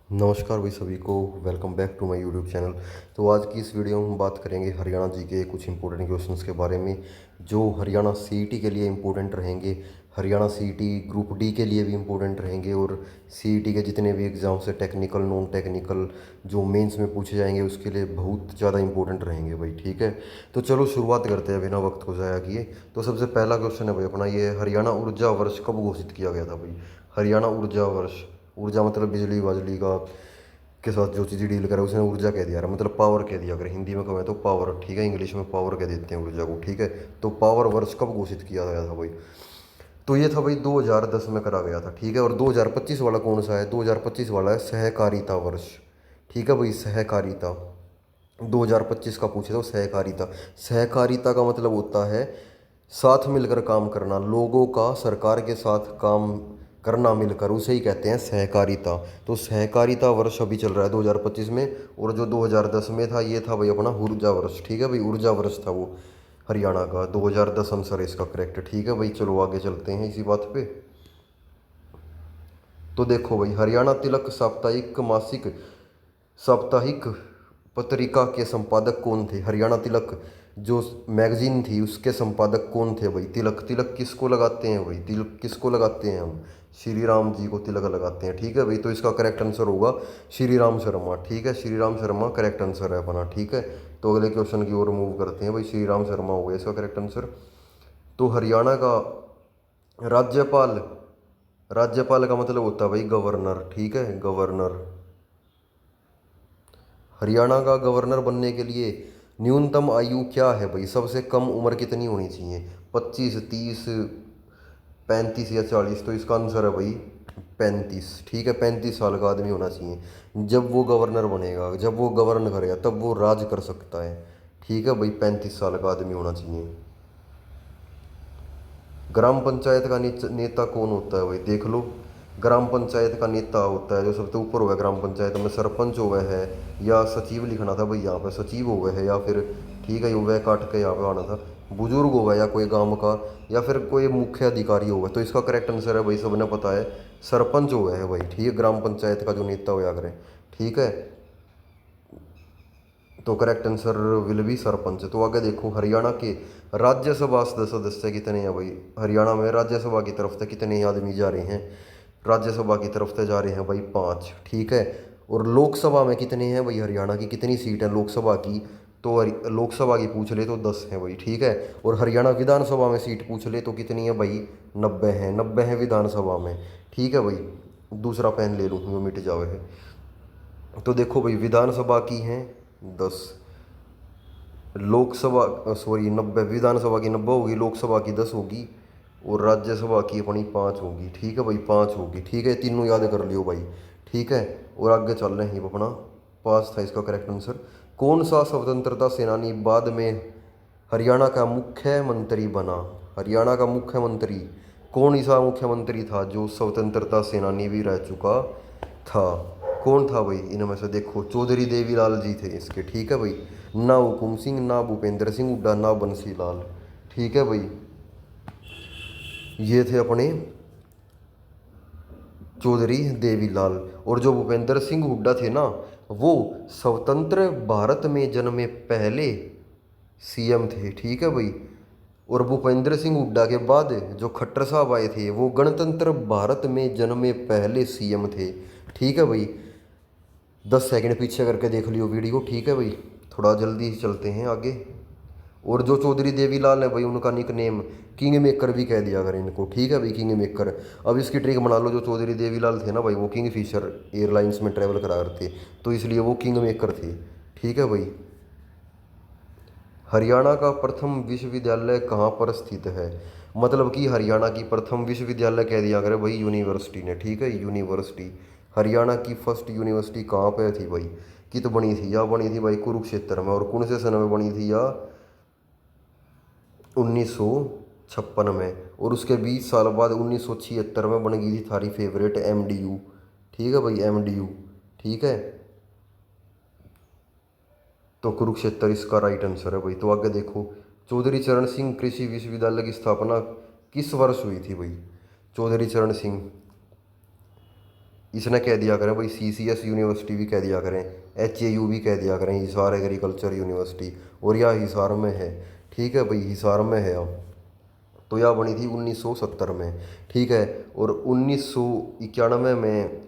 नमस्कार भाई सभी को। Welcome back to my YouTube channel. तो आज की इस वीडियो में हम बात करेंगे हरियाणा जी के कुछ इंपॉर्टेंट क्वेश्चंस के बारे में जो हरियाणा सीईटी के लिए इंपॉर्टेंट रहेंगे। हरियाणा सीईटी ग्रुप डी के लिए भी इंपॉर्टेंट रहेंगे और सीईटी के जितने भी एग्ज़ाम्स है टेक्निकल नॉन टेक्निकल जो मेंस में पूछे जाएंगे उसके लिए बहुत ज़्यादा इंपॉर्टेंट रहेंगे भाई। ठीक है, तो चलो शुरुआत करते हैं बिना वक्त को ज़ाया किए। तो सबसे पहला क्वेश्चन है भाई अपना, ये हरियाणा ऊर्जा वर्ष कब घोषित किया गया था भाई। हरियाणा ऊर्जा वर्ष, ऊर्जा मतलब बिजली बाजली का के साथ जो चीज़ डील करे उसने ऊर्जा कह दिया, मतलब पावर कह दिया। अगर हिंदी में कहें तो पावर, ठीक है, इंग्लिश में पावर कह देते हैं ऊर्जा को। ठीक है, तो पावर वर्ष कब घोषित किया गया था भाई। तो ये था भाई 2010 में करा गया था। ठीक है, और 2025 वाला कौन सा है, 2025 वाला है सहकारिता वर्ष। ठीक है भाई, सहकारिता 2025 का पूछे तो सहकारिता। सहकारिता का मतलब होता है साथ मिलकर काम करना, लोगों का सरकार के साथ काम करना मिलकर, उसे ही कहते हैं सहकारिता। तो सहकारिता वर्ष अभी चल रहा है 2025 में। और जो 2010 में था ये था भाई अपना ऊर्जा वर्ष। ठीक है भाई, ऊर्जा वर्ष था वो हरियाणा का, 2010 आंसर है इसका करेक्ट। ठीक है भाई, चलो आगे चलते हैं इसी बात पे। तो देखो भाई, हरियाणा तिलक साप्ताहिक मासिक साप्ताहिक पत्रिका के संपादक कौन थे। हरियाणा तिलक जो मैगजीन थी उसके संपादक कौन थे भाई। तिलक, तिलक किसको लगाते हैं भाई, तिलक किसको लगाते हैं हम, श्री राम जी को तिलक लगाते हैं। ठीक है भाई, तो इसका करेक्ट आंसर होगा श्री राम शर्मा। ठीक है, श्री राम शर्मा करेक्ट आंसर है अपना। ठीक है, तो अगले क्वेश्चन की ओर मूव करते हैं भाई। श्री राम शर्मा हो गया इसका करेक्ट आंसर। तो हरियाणा का राज्यपाल, राज्यपाल का मतलब होता है भाई गवर्नर। ठीक है, गवर्नर। हरियाणा का गवर्नर बनने के लिए न्यूनतम आयु क्या है भाई, सबसे कम उम्र कितनी होनी चाहिए। 25, 30, 35 या 40। तो इसका आंसर है भाई 35। ठीक है, 35 साल का आदमी होना चाहिए जब वो गवर्नर बनेगा, जब वो गवर्न करेगा तब वो राज कर सकता है। ठीक है भाई, 35 साल का आदमी होना चाहिए। ग्राम पंचायत का नेता कौन होता है भाई, देख लो। ग्राम पंचायत का नेता होता है जो सबसे ऊपर हुआ ग्राम पंचायत में, सरपंच हुआ है या सचिव लिखना था भाई यहाँ पे, सचिव हुआ है या फिर, ठीक है, वह काट के यहाँ पे आना था, बुजुर्ग होगा या कोई गांव का या फिर कोई मुख्य अधिकारी होगा। तो इसका करेक्ट आंसर है भाई, सबने पता है, सरपंच हुआ है भाई। ठीक है, ग्राम पंचायत का जो नेता हुआ करें। ठीक है, तो correct answer will be sarpanch. तो आगे देखो, हरियाणा के राज्यसभा सदस्य कितने हैं भाई। हरियाणा में राज्यसभा की तरफ से कितने आदमी जा रहे हैं, राज्यसभा की तरफ से जा रहे हैं भाई 5। ठीक है, और लोकसभा में कितने हैं भाई, हरियाणा की कितनी सीट है लोकसभा की। तो लोकसभा की पूछ ले तो 10 है भाई। ठीक है, और हरियाणा विधानसभा में सीट पूछ ले तो कितनी है भाई, 90 है, 90 है विधानसभा में। ठीक है भाई, दूसरा पेन ले लूँ वो मिट जावे है। तो देखो भाई, विधानसभा की हैं 10, लोकसभा सॉरी 90, विधानसभा की 90 होगी, लोकसभा की 10 होगी और राज्यसभा की अपनी 5 होगी। ठीक है भाई, 5 होगी। ठीक है, तीनों याद कर लियो भाई। ठीक है, और आगे चल रहे हैं अपना, 5 था इसका करेक्ट आंसर। कौन सा स्वतंत्रता सेनानी बाद में हरियाणा का मुख्यमंत्री बना। हरियाणा का मुख्यमंत्री कौन सा मुख्यमंत्री था जो स्वतंत्रता सेनानी भी रह चुका था। कौन था भाई इनमें से, देखो चौधरी देवीलाल जी थे इसके। ठीक है भाई, ना हुकुम सिंह, ना भूपेंद्र सिंह हुड्डा, ना बंसी लाल। ठीक है भाई, ये थे अपने चौधरी देवीलाल। और जो भूपेंद्र सिंह हुड्डा थे ना, वो स्वतंत्र भारत में जन्मे पहले सीएम थे। ठीक है भाई, और भूपेंद्र सिंह हुड्डा के बाद जो खट्टर साहब आए थे वो गणतंत्र भारत में जन्मे पहले सीएम थे। ठीक है भाई, 10 सेकंड पीछे करके देख लियो वीडियो। ठीक है भाई, थोड़ा जल्दी चलते हैं आगे। और जो चौधरी देवीलाल है भाई, उनका निक नेम किंग मेकर भी कह दिया अगर इनको। ठीक है भाई, किंग मेकर। अब इसकी ट्रिक बना लो, जो चौधरी देवीलाल थे ना भाई, वो किंग फिशर एयरलाइंस में ट्रैवल करा करते, तो इसलिए वो किंग मेकर थे। ठीक है भाई, हरियाणा का प्रथम विश्वविद्यालय कहाँ पर स्थित है, मतलब कि हरियाणा की प्रथम विश्वविद्यालय कह दिया करे भाई यूनिवर्सिटी ने। ठीक है, यूनिवर्सिटी, हरियाणा की फर्स्ट यूनिवर्सिटी कहाँ पे थी भाई, कित बनी थी, या बनी थी भाई कुरुक्षेत्र में, और कौन से सन में बनी थी, या 1956 में, और उसके 20 साल बाद 1976 में बन गई थी थारी फेवरेट एमडीयू। ठीक है भाई, एमडीयू। ठीक है, तो कुरुक्षेत्र इसका राइट आंसर है भाई। तो आगे देखो, चौधरी चरण सिंह कृषि विश्वविद्यालय की स्थापना किस वर्ष हुई थी भाई। चौधरी चरण सिंह, इसने कह दिया करें भाई CCS यूनिवर्सिटी भी कह दिया करें, HAU भी कह दिया करें, हिसार एग्रीकल्चर यूनिवर्सिटी, और यह हिसार में है। ठीक है भाई, हिसार में है अब। तो यह बनी थी 1970 में। ठीक है, और 1991 में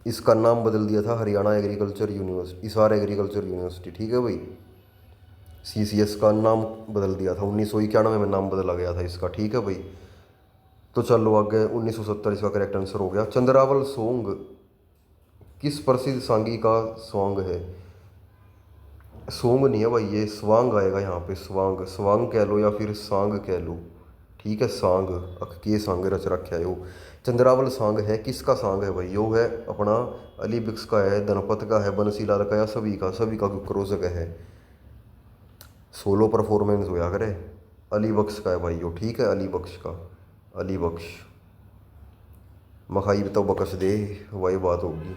इसका नाम बदल दिया था Haryana agriculture university, Hisar agriculture university. ठीक है भाई, CCS का नाम बदल दिया था 1991 में, नाम बदला गया था इसका। ठीक है भाई, तो चलो आगे 1970 इसका करेक्ट आंसर हो गया। चंद्रावल सॉन्ग किस प्रसिद्ध सांगी का सॉन्ग है? सॉन्ग नहीं है भाई, ये स्वांग आएगा यहाँ पे, स्वांग, स्वांग कह लो या फिर सांग कह लो। ठीक है, सांग, के सांग रच रखा है वो। चंद्रावल सांग है, किसका सांग है भाई? यो है अपना अली बख्श का है, धनपत का है, बंसीलाल का, या सभी का क्रोजक है। सोलो परफॉर्मेंस होया करे। अली बख्श का है भाई यो। ठीक है, अली बख्श का, अली बख्श। मखाई तो बख्श दे, वही बात होगी।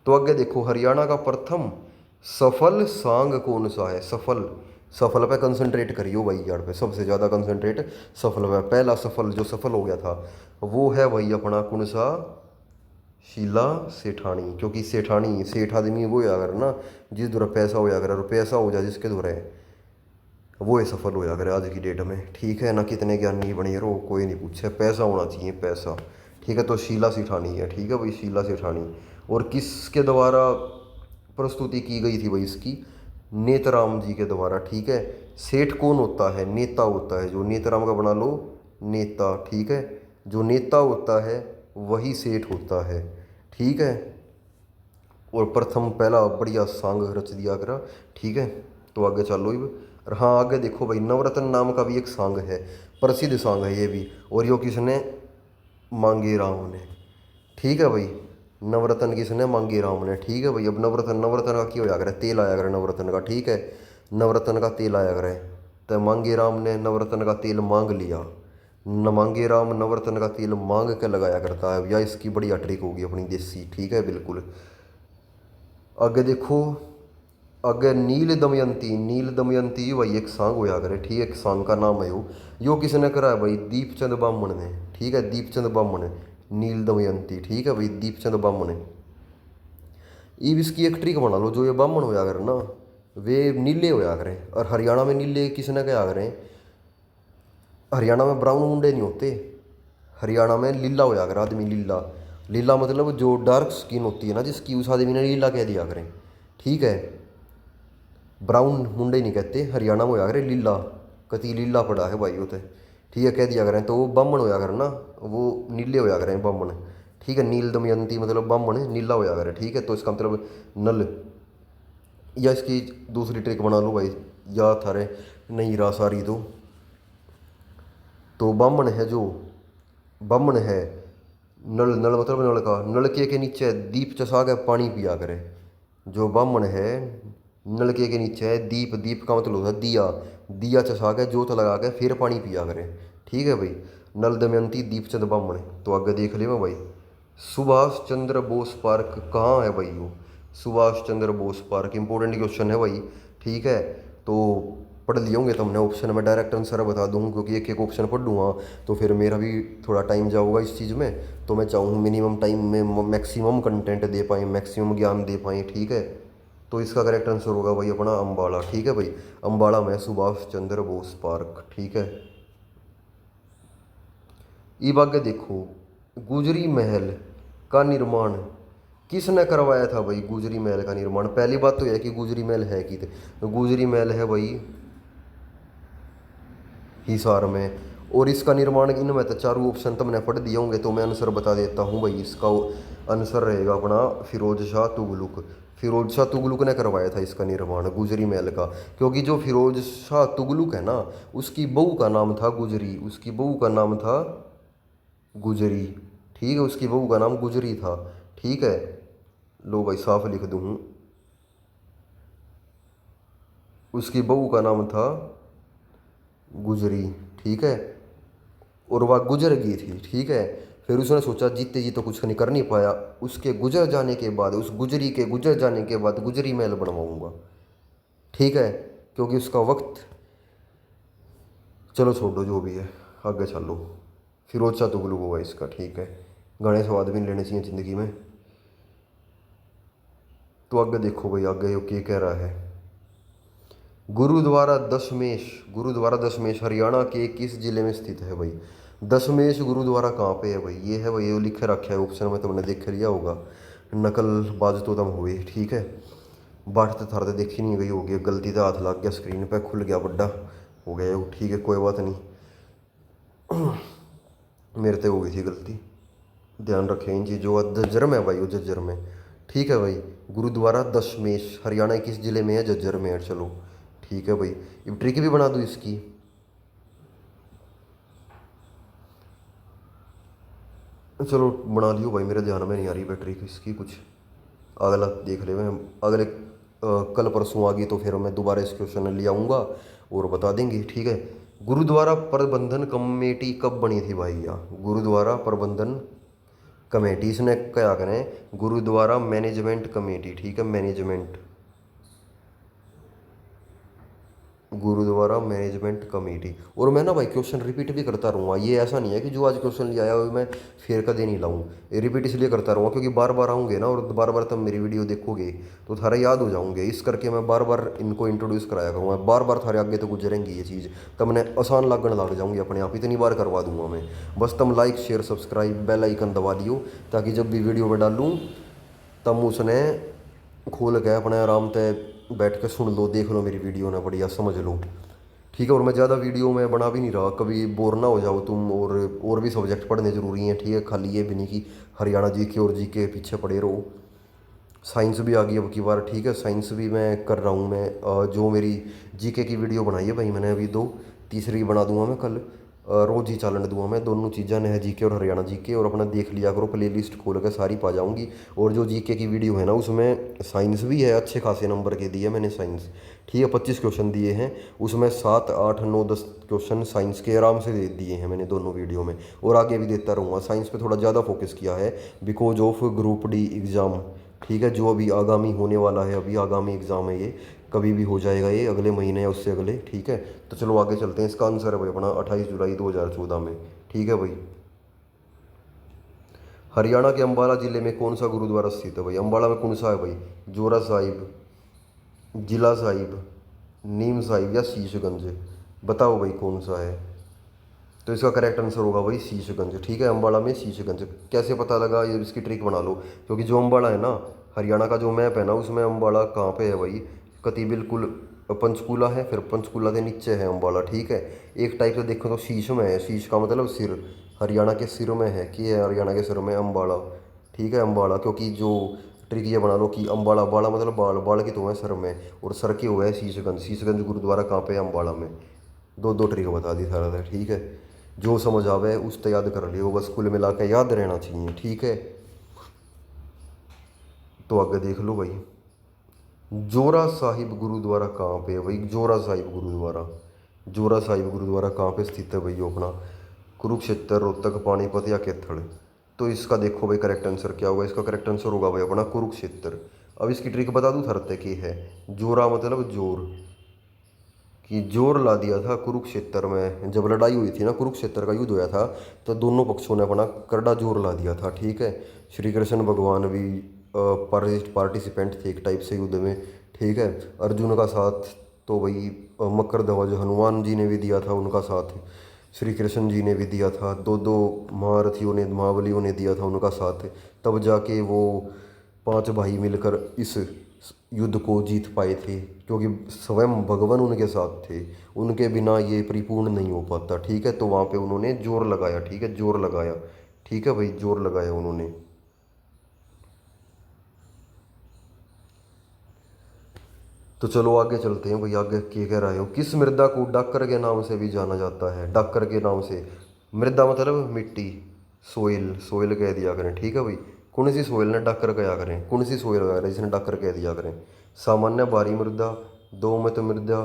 तो आगे देखो, हरियाणा का प्रथम सफल सांग कौन सा है? सफल, सफल पे कंसंट्रेट करियो भाई, यार पे सबसे ज़्यादा कंसंट्रेट सफल पे। पहला सफल जो सफल हो गया था वो है भाई अपना कौन सा? शीला सेठानी। क्योंकि सेठानी, सेठ आदमी वो होया कर ना, जिस दूर पैसा होया करे, और पैसा हो जाए जिसके दूर है, वो ही सफल होया करे आज की डेट में। ठीक है ना, कितने ज्ञानी बने रहो, कोई नहीं पूछे, पैसा होना चाहिए, पैसा। ठीक है, तो शीला सेठानी है। ठीक है भाई, शीला सेठानी। और किसके द्वारा प्रस्तुति की गई थी भाई इसकी? नेतराम जी के द्वारा। ठीक है, सेठ कौन होता है? नेता होता है, जो नेतराम का बना लो, नेता। ठीक है, जो नेता होता है वही सेठ होता है। ठीक है, और प्रथम पहला बढ़िया सांग रच दिया करा। ठीक है, तो आगे चलो अब। और हाँ, आगे देखो भाई, नवरत्न नाम का भी एक सांग है, प्रसिद्ध सांग है ये भी, और यो किसने? मांगे राम ने। ठीक है भाई, नवरत्न किसने? मांगे राम ने। ठीक है भाई, अब नवरत्न, नवरत्न का क्या होया करे? तेल आया करे नवरत्न का। ठीक है, नवरत्न का तेल आया करे, तो मांगे राम ने नवरत्न का तेल मांग लिया। न मांगे राम नवरत्न का तेल मांग के लगाया करता है, या इसकी बढ़िया ट्रिक होगी अपनी देसी। ठीक है, बिल्कुल। आगे देखो, आगे नील दमयंती, नील दमयंती भाई एक सांग होया करे। ठीक है, एक सांग का नाम है यो किसने करा है भाई? दीपचंद ब्राह्मण ने। ठीक है, दीपचंद ब्राह्मण, नील दमयंती। ठीक है भाई, दीपचंद ब्राह्मण। अब इसकी एक ट्रिक बना लो, जो ये ब्राह्मण होया करे ना, वे नीले होया करें। और हरियाणा में नीले किसने क्या करें? हरियाणा में ब्राउन मुंडे नहीं होते, हरियाणा में लीला होया करे आदमी, लीला। लीला मतलब जो डार्क स्किन होती है ना जिसकी, उस आदमी ने लीला कह दिया करें। ठीक है, ब्राउन मुंडे नहीं कहते, हरियाणा में होया करे लीला, कति लीला पड़ा है भाई होते। ठीक है, कह दिया करें, तो वो ब्राह्मण होया करे ना, वो नीले होया करें ब्राह्मण। ठीक है, नील दमयंती मतलब ब्राह्मण, नीला होया करे। ठीक है, तो इसका मतलब नल। या इसकी दूसरी ट्रिक बना लो भाई, या थारे नहीं रहा सारी तो ब्राह्मण है जो, ब्राह्मण है, नल, नल मतलब नल का, नलके के नीचे दीप चसा के पानी पिया करे। जो ब्राह्मण है नलके के नीचे है दीप, दीप का मतलब होता है दिया, दिया चसा के जोत लगा के फिर पानी पिया करे। ठीक है भाई, नल दमयंती दीपचंद ब्राह्मण। तो आगे देख ले भाई, सुभाष चंद्र बोस पार्क कहाँ है भाई? वो Subhash Chandra Bose park, important question है भाई। ठीक है, तो पढ़ लिए होंगे तुमने ऑप्शन, में डायरेक्ट आंसर बता दूँ क्योंकि एक एक ऑप्शन पढ़ लूँगा तो फिर मेरा भी थोड़ा टाइम जाऊँगा इस चीज़ में। तो मैं चाहूँ मिनिमम टाइम में मैक्सिमम कंटेंट दे पाएँ, मैक्सिमम ज्ञान दे पाएँ। ठीक है, तो इसका करेक्ट आंसर होगा भाई अपना अम्बाला। ठीक है भाई, अम्बाला में सुभाष चंद्र बोस पार्क। ठीक है, अब आगे देखो, गुजरी महल का निर्माण किसने करवाया था भाई? गुजरी महल का निर्माण, पहली बात तो यह कि गुजरी महल है कि, तो गुजरी महल है भाई हिसार में। और इसका निर्माण इनमें तो चारों ऑप्शन तुमने पढ़ दिए होंगे, तो मैं आंसर बता देता हूँ भाई। इसका आंसर रहेगा अपना फिरोज शाह तुगलुक। फिरोज शाह तुगलुक ने करवाया था इसका निर्माण, गुजरी महल का। क्योंकि जो फिरोज शाह तुगलुक है ना, उसकी बहू का नाम था गुजरी, उसकी बहू का नाम था गुजरी। ठीक है, उसकी बहू का नाम गुजरी था। ठीक है, लो भाई साफ लिख दूँ, उसकी बहू का नाम था गुजरी। ठीक है, और वह गुजर गई थी। ठीक है, फिर उसने सोचा जीते जी तो कुछ नहीं कर नहीं पाया, उसके गुजर जाने के बाद, उस गुजरी के गुजर जाने के बाद गुजरी महल बनवाऊंगा। ठीक है, क्योंकि उसका वक्त, चलो छोड़ो जो भी है, आगे चलो। फिरोज शाह तुगलक हुआ इसका। ठीक है, गाने स्वाद भी नहीं लेने चाहिए ज़िंदगी में। तो आगे देखो भाई, आगे ये क्या कह रहा है। गुरुद्वारा दशमेश, गुरुद्वारा दशमेश हरियाणा के किस जिले में स्थित है भाई। दशमेश गुरुद्वारा कहाँ पे है भाई, ये है भाई, ये लिखे रखा है ऑप्शन में, तुमने देख लिया होगा। नकलबाज तो तुम हुए, ठीक है। बाट तो थारते देखी नहीं गई होगी, गलती से हाथ लग गया स्क्रीन पे, खुल गया बड्डा हो गया वो, ठीक है कोई बात नहीं। मेरे से हो गई थी गलती, ध्यान रखें इन चीज़ों का। झज्जर में है भाई वो, झज्जर में, ठीक है भाई। गुरुद्वारा दशमेश हरियाणा किस जिले में है, झज्जर में है। चलो ठीक है भाई, अब ट्रिक भी बना दूँ इसकी। चलो बना लियो भाई, मेरे ध्यान में नहीं आ रही भाई ट्रिक इसकी कुछ। अगला देख ले, मैं अगले कल परसों आ गई तो फिर मैं दोबारा इस क्वेश्चन ले आऊँगा और बता देंगे, ठीक है। गुरुद्वारा प्रबंधन कमेटी कब बनी थी भाई यार, गुरुद्वारा प्रबंधन कमेटी, इसने क्या करें, गुरुद्वारा मैनेजमेंट कमेटी, ठीक है, मैनेजमेंट, गुरुद्वारा मैनेजमेंट कमेटी। और मैं ना भाई क्वेश्चन रिपीट भी करता रहूँगा, ये ऐसा नहीं है कि जो आज क्वेश्चन ले आया हो मैं फिर कदे नहीं लाऊं, ये रिपीट इसलिए करता रहूँगा क्योंकि बार बार आऊँगे ना, और बार बार तब मेरी वीडियो देखोगे तो थारा याद हो जाऊँगे, इस करके मैं बार बार इनको इंट्रोड्यूस कराया करूँगा, बार बार थारे आगे तो गुजरेंगी ये चीज़, तब मैं आसान लगने लग जाऊँगी अपने आप, इतनी बार करवा दूँगा मैं। बस तुम like share subscribe bell icon दबा दियो, ताकि जब भी वीडियो में डालूँ तब उसने खोल के अपने आराम से बैठ के सुन लो, देख लो मेरी वीडियो ना, बढ़िया समझ लो, ठीक है। और मैं ज़्यादा वीडियो में बना भी नहीं रहा, कभी बोर ना हो जाओ तुम, और भी सब्जेक्ट पढ़ने ज़रूरी हैं, ठीक है। खाली ये भी नहीं कि हरियाणा जी के और जी के पीछे पड़े रहो। साइंस भी आ गई अब की बार, ठीक है, साइंस भी मैं कर रहा हूँ मैं। जो मेरी जीके की वीडियो बनाई है भाई मैंने अभी दो, तीसरी बना दूंगा मैं कल। रोज़ ही चालन दूंगा मैं, दोनों चीज़ें है जीके और हरियाणा जीके, और अपना देख लिया करो, प्ले लिस्ट खोल कर सारी पा जाऊँगी। और जो जीके की वीडियो है ना उसमें साइंस भी है, अच्छे खासे नंबर के दिए मैंने साइंस, ठीक है। 25 क्वेश्चन दिए हैं उसमें, 7 8 9 10 क्वेश्चन साइंस के आराम से दे दिए हैं मैंने दोनों वीडियो में, और आगे भी देता रहूँगा। साइंस पे थोड़ा ज़्यादा फोकस किया है because of group D exam, ठीक है, जो अभी आगामी होने वाला है, अभी आगामी एग्ज़ाम है ये, कभी भी हो जाएगा ये, अगले महीने या उससे अगले, ठीक है। तो चलो आगे चलते हैं, इसका आंसर है भाई अपना 28 जुलाई 2014 में, ठीक है भाई। हरियाणा के अम्बाला ज़िले में कौन सा गुरुद्वारा स्थित है भाई, अम्बाला में कौन सा है भाई, जोरा साहिब, जिला साहिब, नीम साहिब या शीशगंज, बताओ भाई कौन सा है। तो इसका करेक्ट आंसर होगा भाई शीशगंज, ठीक है, अम्बाला में शीशगंज। कैसे पता लगा, ये इसकी ट्रिक बना लो, क्योंकि जो अम्बाला है ना, हरियाणा का जो मैप है ना उसमें अम्बाला कहाँ पे है भाई, कति बिल्कुल पंचकूला है, फिर पंचकूला के नीचे है अम्बाला, ठीक है। एक टाइप से देखो तो शीश में है, शीश का मतलब सिर, हरियाणा के सिर में है कि है, हरियाणा के सिर में अम्बाला, ठीक है, अम्बाला। क्योंकि जो ट्रिक ये बना लो कि अम्बाला, बाला मतलब बाल, बाल की तो है सर में, और सर के हुआ है शीशगंज, शीशगंज गुरुद्वारा कहाँ पे है, अम्बाला में। दो दो ट्रिक बता दी सारा, ठीक है। जो समझ आवे उस तो याद कर लियो, बस कुल मिला के याद रहना चाहिए, ठीक है। तो आगे देख लो भाई, जोरा साहिब गुरुद्वारा कहाँ पे है भाई, जोरा साहिब गुरुद्वारा, जोरा साहिब गुरुद्वारा कहाँ पे स्थित है भाई, यो अपना कुरुक्षेत्र, रोहतक, पानीपत या कैथल। तो इसका देखो भाई करेक्ट आंसर क्या होगा, इसका करेक्ट आंसर होगा भाई अपना कुरुक्षेत्र। अब इसकी ट्रिक बता दूँ थरते की है, जोरा मतलब जोर, कि जोर ला दिया था कुरुक्षेत्र में, जब लड़ाई हुई थी ना, कुरुक्षेत्र का युद्ध हुआ था, तो दोनों पक्षों ने अपना करड़ा जोर ला दिया था, ठीक है। श्री कृष्ण भगवान भी पार्टिसिपेंट थे एक टाइप से युद्ध में, ठीक है। अर्जुन का साथ तो भाई मकर ध्वज हनुमान जी ने भी दिया था उनका साथ, श्री कृष्ण जी ने भी दिया था, दो दो महारथियों ने, महाबलियों ने दिया था उनका साथ, तब जाके वो 5 भाई मिलकर इस युद्ध को जीत पाए थे, क्योंकि स्वयं भगवान उनके साथ थे, उनके बिना ये परिपूर्ण नहीं हो पाता, ठीक है। तो वहाँ पे उन्होंने जोर लगाया, ठीक है, जोर लगाया, ठीक है भाई, जोर लगाया उन्होंने। तो चलो आगे चलते हैं भाई, आगे क्या कह रहे हो, किस मृदा को डाकर के नाम से भी जाना जाता है, डाकर के नाम से, मृदा मतलब मिट्टी, सोइल, सोइल कह दिया करें, ठीक है भाई। कौन सी सोइल ने डाकर कहा करें, कौन सी सोइल वगैरह जिसने डाकर कह दिया करें, सामान्य बारी मृदा, दोमट मृदा,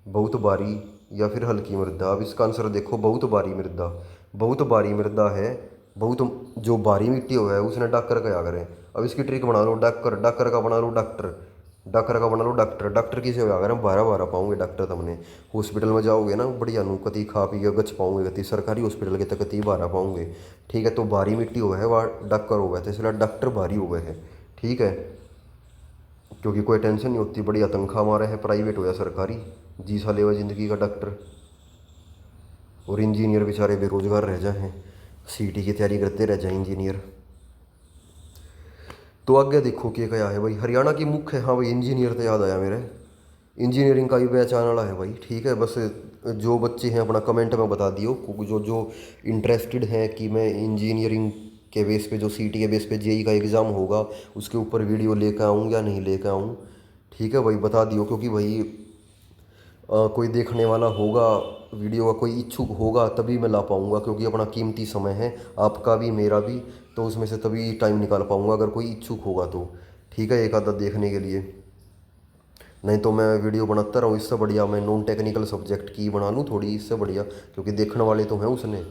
बहुत बारी या फिर हल्की मृदा। अब इसका आंसर देखो, बहुत बारी मृदा, बहुत बारी मृदा है, बहुत जो बारी मिट्टी हो है उसने डाकर कहा करें। अब इसकी ट्रिक बना लो, डाकर, डाकर का बना लो डॉक्टर, डॉक्टर का बना लो डॉक्टर, डॉक्टर की सेवा अगर हम बारह बारह पाओगे डॉक्टर तुमने हॉस्पिटल में जाओगे ना बढ़िया नू कति खा पी के गच पाओगे कति सरकारी हॉस्पिटल के तक कति बारह पाओगे। ठीक है, तो भारी मिट्टी हुआ है वह डॉक्टर हो गए थे, इसलिए डॉक्टर भारी हो गए हैं। ठीक है, क्योंकि कोई टेंशन नहीं होती, बढ़िया तनख्वाह मारे है, प्राइवेट हो या सरकारी, जी सा लेवा ज़िंदगी का डॉक्टर। और इंजीनियर बेचारे बेरोजगार रह जाए हैं, सीटी की तैयारी करते रह जाए इंजीनियर। तो आगे देखो क्या है भाई, हरियाणा की मुख्य, हाँ भाई इंजीनियर तो याद आया मेरे, इंजीनियरिंग का भी बैच आने वाला है भाई। ठीक है, बस जो बच्चे हैं अपना कमेंट में बता दियो, जो जो इंटरेस्टेड हैं कि मैं इंजीनियरिंग के बेस पे, जो सीटी के बेस पे जेई का एग्ज़ाम होगा उसके ऊपर वीडियो लेकर आऊँ या नहीं लेकर आऊँ। ठीक है भाई, बता दियो, क्योंकि भाई कोई देखने वाला होगा वीडियो का, कोई इच्छुक होगा तभी मैं ला पाऊँगा, क्योंकि अपना कीमती समय है, आपका भी मेरा भी, तो उसमें से तभी टाइम निकाल पाऊँगा अगर कोई इच्छुक होगा तो। ठीक है, एक आधा देखने के लिए, नहीं तो मैं वीडियो बनाता रहूँ, इससे बढ़िया मैं नॉन टेक्निकल सब्जेक्ट की बना लूँ थोड़ी, इससे बढ़िया, क्योंकि देखने वाले तो हैं उसने,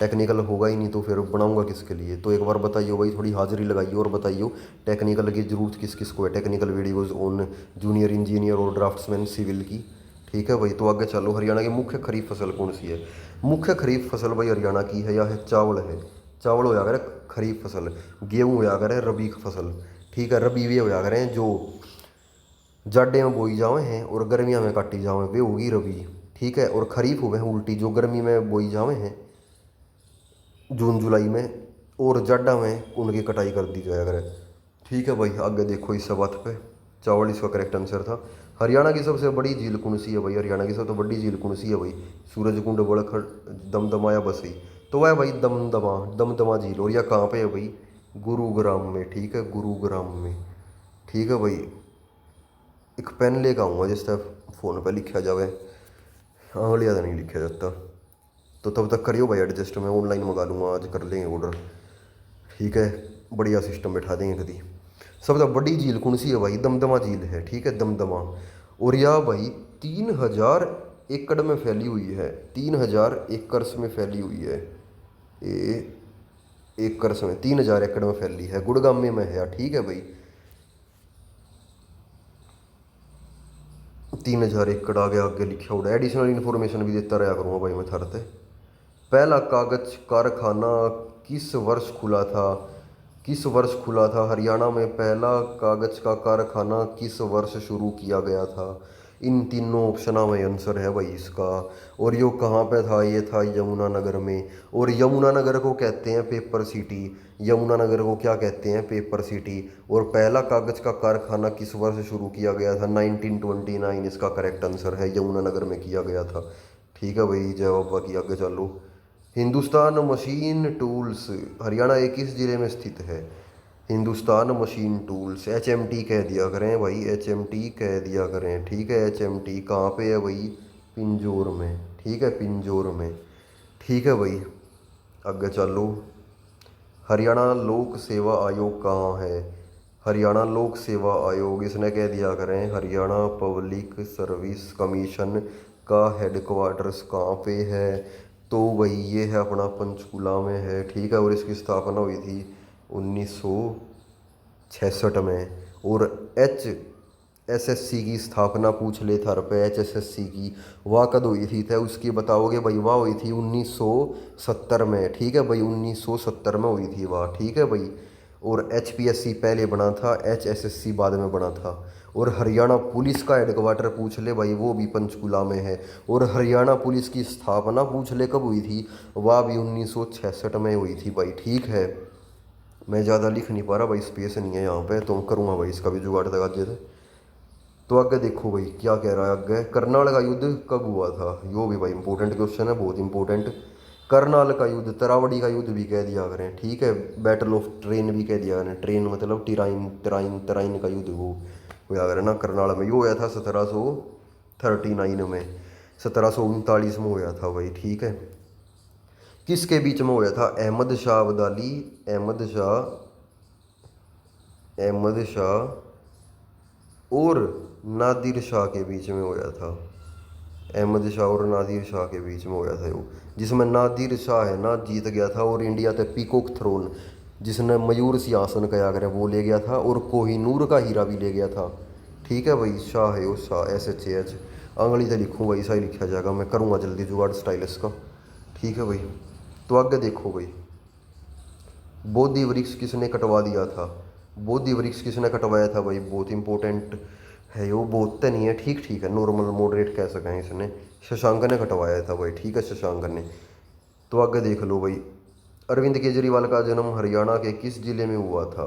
टेक्निकल होगा ही नहीं तो फिर बनाऊंगा किसके लिए। तो एक बार बताइए भाई, थोड़ी हाजिरी लगाइए और बताइए टेक्निकल की ज़रूरत किस किस को है, technical videos on junior engineer और ड्राफ्ट्समैन सिविल की। ठीक है भाई, तो आगे चलो, हरियाणा की मुख्य खरीफ फसल कौन सी है? मुख्य खरीफ फसल भाई हरियाणा की है, या है चावल है, चावल होया करे खरीफ फसल, गेहूँ होया करे रबी फसल। ठीक है, रबी वे होया करें जो जाडे में बोई जावे हैं और गर्मियाँ में काटी जावे, वे होगी रबी। ठीक है, और खरीफ हुए हैं उल्टी, जो गर्मी में बोई जावे हैं जून जुलाई में, और जाडा में उनकी कटाई कर दी जाए अगर। ठीक है भाई, आगे देखो इस बात पे, चावल इसका करेक्ट आंसर था। हरियाणा की सबसे बड़ी झील कौन सी है भाई? हरियाणा की सबसे बड़ी झील कौन सी है भाई? सूरजकुंड, बड़खड़, दमदमा या बसई? तो वह है भाई दमदमा, दमदमा झील। और यह कहाँ पे है भाई? गुरुग्राम में। ठीक है, गुरुग्राम में। ठीक है भाई, एक पेन लेकर आऊँगा जिस तरह फ़ोन पे लिखा जावे, आंवलिया ज़्यादा नहीं लिखा जाता। तो तब तक करियो भाई एडजस्ट, मैं ऑनलाइन मंगा लूँगा, आज कर लेंगे ऑर्डर। ठीक है, बढ़िया सिस्टम बैठा देंगे कभी। सबसे बड़ी झील कौन सी है भाई? दमदमा झील है। ठीक है, दमदमा। और यह भाई 3,000 एकड़ में फैली हुई है, 3,000 एकड़ में फैली हुई है, ये एकड़ में 3,000 एकड़ में फैली है, गुड़गांव में है। ठीक है भाई, 3,000 एकड़ आगे आगे लिखा हुआ, एडिशनल इन्फॉर्मेशन भी देता रहा करूँगा भाई मैं थरते। पहला कागज कारखाना किस वर्ष खुला था? किस वर्ष खुला था? हरियाणा में पहला कागज का कारखाना किस वर्ष शुरू किया गया था? इन तीनों ऑप्शनों में आंसर है भाई इसका। और यो कहाँ पे था? ये था यमुनानगर में। और यमुनानगर को कहते हैं पेपर सिटी, यमुनानगर को क्या कहते हैं? Paper city. और पहला कागज का कारखाना किस वर्ष शुरू किया गया था? 1929 इसका करेक्ट आंसर है, यमुनानगर में किया गया था। ठीक है भाई, जवाब बाकी आगे चलो। हिंदुस्तान मशीन टूल्स हरियाणा के किस जिले में स्थित है? हिंदुस्तान मशीन टूल्स, HMT कह दिया करें भाई, HMT कह दिया करें। ठीक है, HMT कहाँ पे है भाई? पिंजौर में। ठीक है, पिंजौर में। ठीक है भाई, आगे चलो। हरियाणा लोक सेवा आयोग कहाँ है? हरियाणा लोक सेवा आयोग, इसने कह दिया करें हरियाणा पब्लिक सर्विस कमीशन का हेडक्वार्टर्स कहाँ पे है? तो वही ये है अपना पंचकूला में है। ठीक है, और इसकी स्थापना हुई थी 1966 में। और HSSC की स्थापना पूछ ले था रुपये, HSSC की वाह कद हुई थी? तो उसकी बताओगे भाई, वाह हुई थी 1970 में। ठीक है भाई, 1970 में हुई थी वाह। ठीक है भाई, और HPSC पहले बना था, HSSC बाद में बना था। और हरियाणा पुलिस का हेडक्वार्टर पूछ ले भाई, वो भी पंचकूला में है। और हरियाणा पुलिस की स्थापना पूछ ले कब हुई थी? वह भी 1966 में हुई थी भाई। ठीक है, मैं ज़्यादा लिख नहीं पा रहा भाई, स्पेस नहीं है यहाँ पे, तो करूँगा भाई इसका भी जुगाड़ लगा दिया। तो आगे देखो भाई क्या कह रहा है आगे, करनाल का युद्ध कब हुआ था? यो भी भाई इंपॉर्टेंट क्वेश्चन है, बहुत इंपॉर्टेंट। करनाल का युद्ध, तरावड़ी का युद्ध भी कह दिया करें। ठीक है, बैटल ऑफ ट्रेन भी कह दिया करें, ट्रेन मतलब टिराइन, तराइन, तराइन का युद्ध वो होया करें ना करनाल में। यो होया था 1739 में, 1739 में होया था भाई। ठीक है, किसके बीच में होया था? अहमद शाह अब्दाली, अहमद शाह और नादिर शाह के बीच में होया था। अहमद शाह और नादिर शाह के बीच में होया था वो, जिसमें नादिर शाह है ना जीत गया था और इंडिया पे पीकॉक थ्रोन, जिसने मयूर सिंहासन का आगरा वो ले गया था, और कोहिनूर का हीरा भी ले गया था। ठीक है भाई, शाह है वो, शाह SHAH, अंग्रेजी से लिखूँ भाई, ऐसा ही लिखा जाएगा, मैं करूँगा जल्दी जुगाड़ स्टाइलिश का। ठीक है भाई, तो आगे देखो भाई, बोधि वृक्ष किसने कटवा दिया था? बोधि वृक्ष किसने कटवाया था भाई? बहुत इंपॉर्टेंट है वो, बहुत तो नहीं है, ठीक ठीक है, नॉर्मल मॉडरेट कह सकें इसने। शशांक ने कटवाया था भाई, ठीक है, शशांक ने। तो आगे देख लो भाई, अरविंद केजरीवाल का जन्म हरियाणा के किस जिले में हुआ था?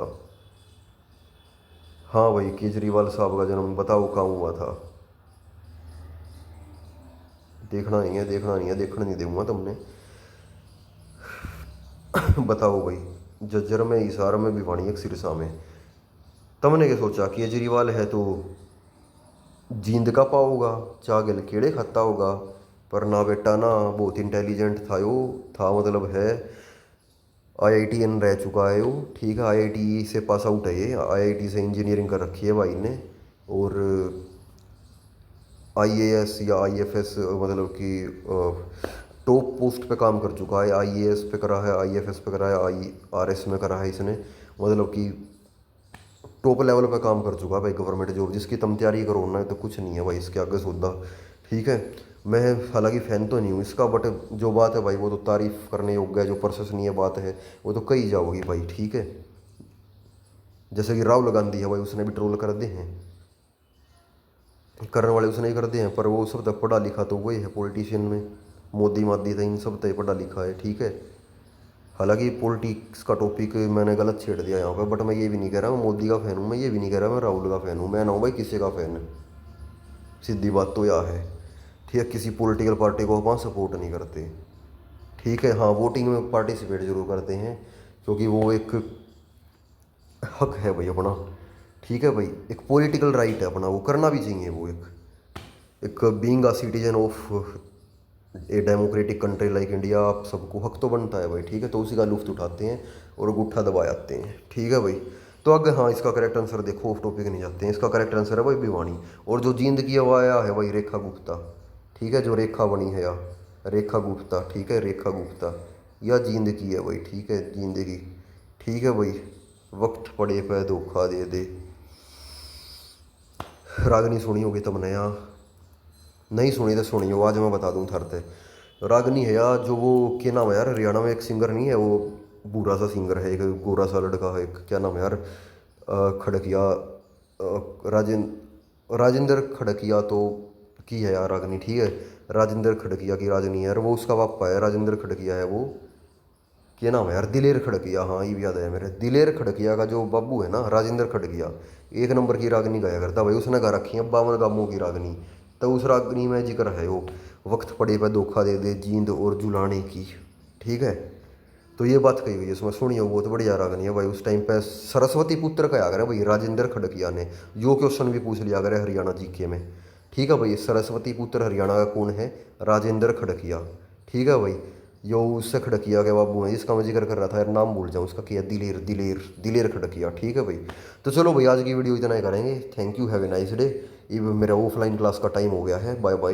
हाँ भाई, केजरीवाल साहब का जन्म बताओ कहाँ हुआ था? देखना नहीं है, देखना नहीं है, देखने नहीं दूंगा तुमने। बताओ भाई, जज्जर में, हिसार में, भिवानी, एक सिरसा में। तुमने क्या सोचा, केजरीवाल है तो जींद का पाओगा, चागल कीड़े खाता होगा? पर ना बेटा ना, बहुत इंटेलिजेंट था वो, था मतलब है, IITN रह चुका है वो। ठीक है, IIT से पास आउट है ये, IIT से इंजीनियरिंग कर रखी है भाई ने। और IAS या IFS, मतलब कि टॉप पोस्ट पे काम कर चुका है। IAS पे करा है, IFS पे करा है, IRS में करा है इसने, मतलब कि टॉप लेवल पे काम कर चुका है भाई, गवर्नमेंट जॉब जिसकी तुम तैयारी करो ना, तो कुछ नहीं है भाई इसके आगे सौदा। ठीक है, मैं हालांकि फ़ैन तो नहीं हूँ इसका, बट जो बात है भाई वो तो तारीफ़ करने योग्य है, जो प्रोसेसनीय बात है वो तो कही जाओगी भाई। ठीक है, जैसे कि राहुल गांधी है भाई, उसने भी ट्रोल कर दिए हैं, करने वाले उसने ही कर दिए हैं, पर वो सब तक पढ़ा लिखा तो वही है पॉलिटिशियन में, मोदी मादी था, इन सब तक पढ़ा लिखा है। ठीक है, हालांकि पॉलिटिक्स का टॉपिक मैंने गलत छेड़ दिया यहाँ पे, बट मैं ये भी नहीं कह रहा मैं मोदी का फ़ैन हूँ, मैं ये भी नहीं कह रहा मैं राहुल का फ़ैन हूँ, मैं ना हूँ भाई किसी का फ़ैन, सीधी बात तो यह है। ठीक है, किसी पॉलिटिकल पार्टी को वहाँ सपोर्ट नहीं करते। ठीक है, हाँ, वोटिंग में पार्टिसिपेट जरूर करते हैं, क्योंकि वो एक हक है भाई अपना। ठीक है भाई, एक पॉलिटिकल राइट है अपना, वो करना भी चाहिए, वो एक being a citizen of a democratic country like India, आप सबको हक तो बनता है भाई। ठीक है, तो उसी का लुफ्त उठाते हैं और गुट्ठा दबा जाते हैं। ठीक है भाई, तो आगे हाँ, इसका करेक्ट आंसर देखो, ऑफ टॉपिक नहीं जाते हैं, इसका करेक्ट आंसर है भाई भिवानी। और जो जींद की वो आया है भाई, रेखा गुप्ता। ठीक है, जो रेखा बनी है या रेखा गुप्ता, ठीक है, रेखा गुप्ता, या जींद की है भाई। ठीक है, जींद की। ठीक है भाई, वक्त पड़े पे धोखा दे दे, रागनी सुनी होगी तुमने यहाँ, नहीं सुनी तो सुनियो, आज मैं बता दूँ थरते। रागनी है यार, जो वो क्या नाम है यार, हरियाणा में एक सिंगर नहीं है वो, बूढ़ा सा सिंगर है, एक गोरा सा लड़का है एक, क्या नाम है यार, खड़किया, राजेंद्र खड़किया तो की है यार रागनी। ठीक है, राजेंद्र खड़किया की रागनी है यार, वो उसका पापा है, राजेंद्र खड़किया है वो, क्या नाम है यार, दिलेर खड़किया, हाँ ये भी याद है मेरे, दिलेर खड़किया का जो बाबू है ना, राजेंद्र खड़किया, एक नंबर की रागनी गाया करता भाई, उसने गा रखी है 52 गामों की रागनी। तो उस रागनी में जिक्र है वो, वक्त पड़े पे धोखा दे दे, जींद और जुलाने की। ठीक है, तो ये बात कही हुई है इसमें, सुनिए, बहुत बढ़िया रागनी है भाई। उस टाइम पे सरस्वती पुत्र का आकर है भाई, राजेंद्र खड़किया ने, जो क्वेश्चन भी पूछ लिया करे हरियाणा जीके में। ठीक है भाई, सरस्वती पुत्र हरियाणा का कौन है? राजेंद्र खड़किया। ठीक है भाई, जो उससे खड़किया के बाबू हैं, जिसका मैं जिक्र कर रहा था यार, नाम भूल जाऊँ उसका, क्या, दिलेर दिलेर दिलेर खड़किया। ठीक है भाई, तो चलो भाई, आज की वीडियो इतना ही करेंगे। Thank you, have a nice day. ये मेरा ऑफलाइन क्लास का टाइम हो गया है, बाय बाय।